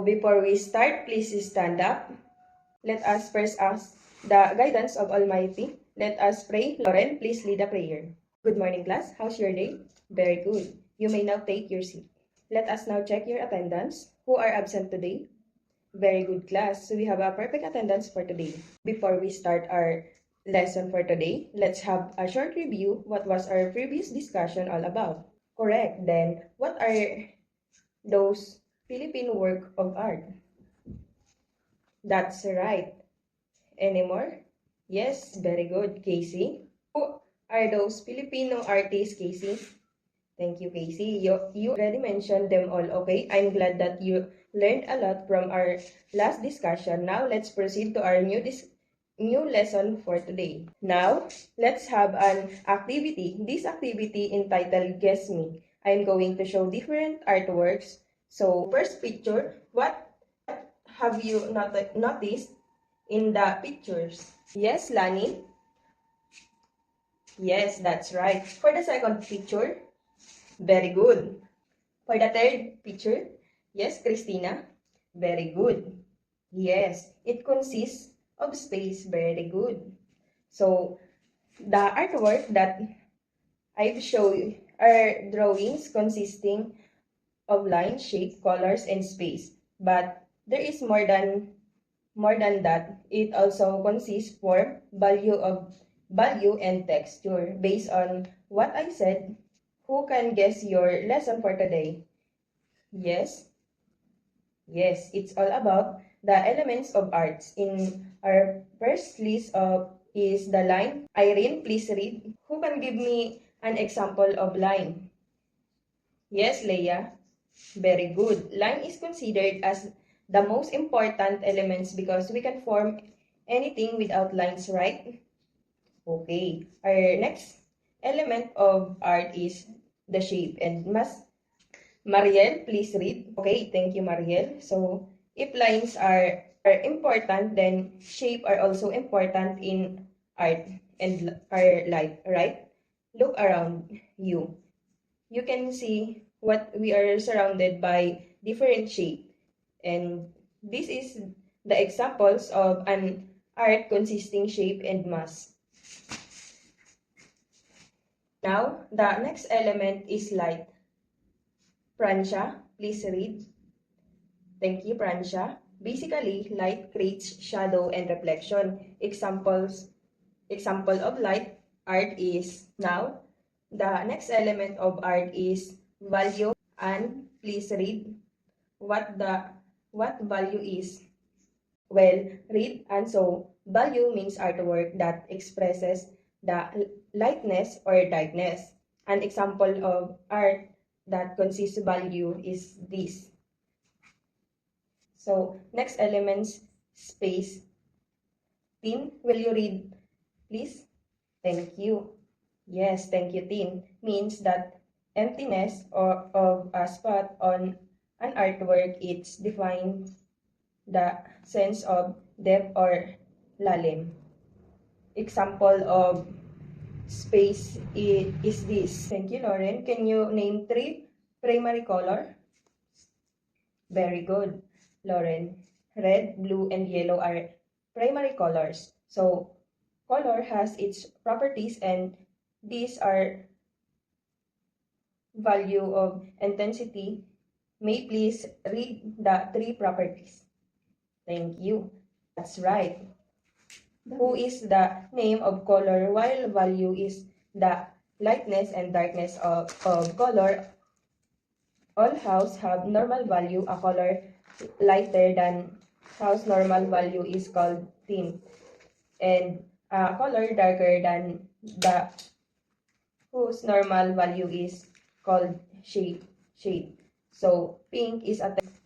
before we start, please stand up. Let us first ask the guidance of Almighty. Let us pray. Lauren, please lead a prayer. Good morning, class. How's your day? Very good. You may now take your seat. Let us now check your attendance. Who are absent today? Very good, class. So we have a perfect attendance for today. Before we start our lesson for today, let's have a short review. What was our previous discussion all about? Correct. Then, what are those Philippine work of art? That's right. Any more? Yes, very good, Casey. Who are those Filipino artists, Casey? Thank you, Casey. You already mentioned them all, okay? I'm glad that you learned a lot from our last discussion. Now, let's proceed to our new lesson for today. Now, let's have an activity. This activity entitled Guess Me. I'm going to show different artworks. So, first picture, what have you noticed in the pictures? Yes, Lani? Yes, that's right. For the second picture, very good. For the third picture, yes, Christina? Very good. Yes, it consists of space. Very good. So, the artwork that I've shown are drawings consisting of line, shape, colors, and space. But there is more than that. It also consists form, value, and texture. Based on what I said, who can guess your lesson for today? Yes? Yes, it's all about the elements of arts. In our first list is the line. Irene, please read. Who can give me an example of line? Yes, Leia. Very good. Line is considered as the most important elements because we can form anything without lines, right? Okay. Our next element of art is the shape. And Mariel, please read. Okay, thank you, Mariel. So, if lines are important, then shape are also important in art and our life, right? Look around you. You can see what we are surrounded by different shape. And this is the examples of an art consisting shape and mass. Now, the next element is light. Pransha, please read. Thank you, Pransha. Basically, light creates shadow and reflection. Example of light art is now. The next element of art is value. And please read what value is. Well, read. And so, value means artwork that expresses the lightness or darkness. An example of art that consists value is this. So, next elements, space. Tin, will you read, please? Thank you. Yes, thank you, Tin. Means that emptiness or of a spot on an artwork, it's defined the sense of depth or lalim. Example of space is this. Thank you, Lauren. Can you name 3 primary color? Very good, Lauren. Red, blue, and yellow are primary colors. So, color has its properties and these are value of intensity. May please read the 3 properties. Thank you. That's right. Who is the name of color while value is the lightness and darkness of color. All house have normal value. A color lighter than house normal value is called tint. And a color darker than the whose normal value is called shade. So pink is a type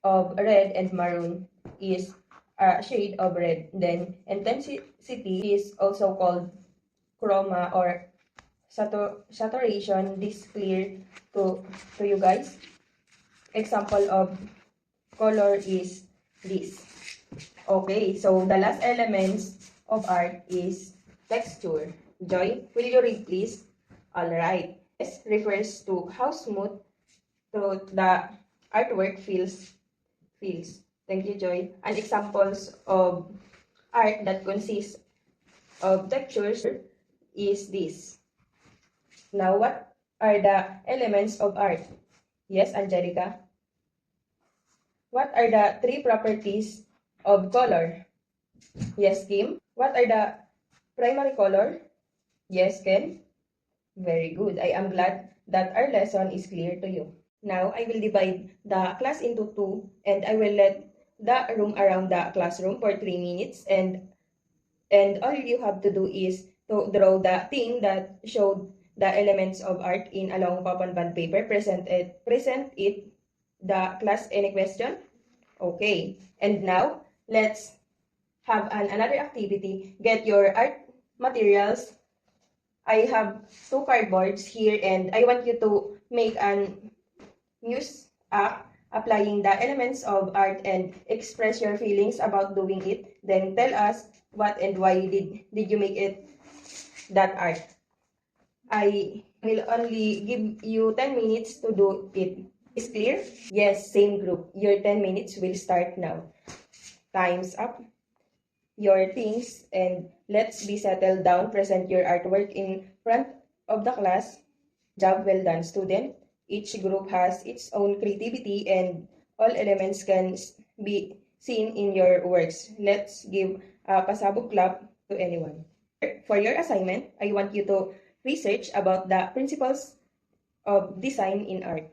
of red and maroon is a shade of red. Then intensity is also called chroma or saturation. This clear to you guys. Example of color is this. Okay, so the last elements of art is texture. Joy, will you read please? Alright. This refers to how smooth the artwork feels feels. Thank you, Joy. And examples of art that consists of textures is this. Now, what are the elements of art? Yes, Angelica. What are the three properties of color? Yes, Kim. What are the primary color? Yes, Ken. Very good. I am glad that our lesson is clear to you. Now, I will divide the class into two, and I will let the room around the classroom for 3 minutes, and all you have to do is to draw the thing that showed the elements of art in a long papan band paper. Present it the class. Any question? Okay. And now, let's have another activity. Get your art materials. I have 2 cardboards here, and I want you to make an muse act applying the elements of art and express your feelings about doing it. Then tell us what and why did you make it that art. I will only give you 10 minutes to do it. Is clear? Yes, same group. Your 10 minutes will start now. Time's up. Your things, and let's be settled down. Present your artwork in front of the class. Job well done, student. Each group has its own creativity, and all elements can be seen in your works. Let's give a pasabog clap to anyone. For your assignment, I want you to research about the principles of design in art.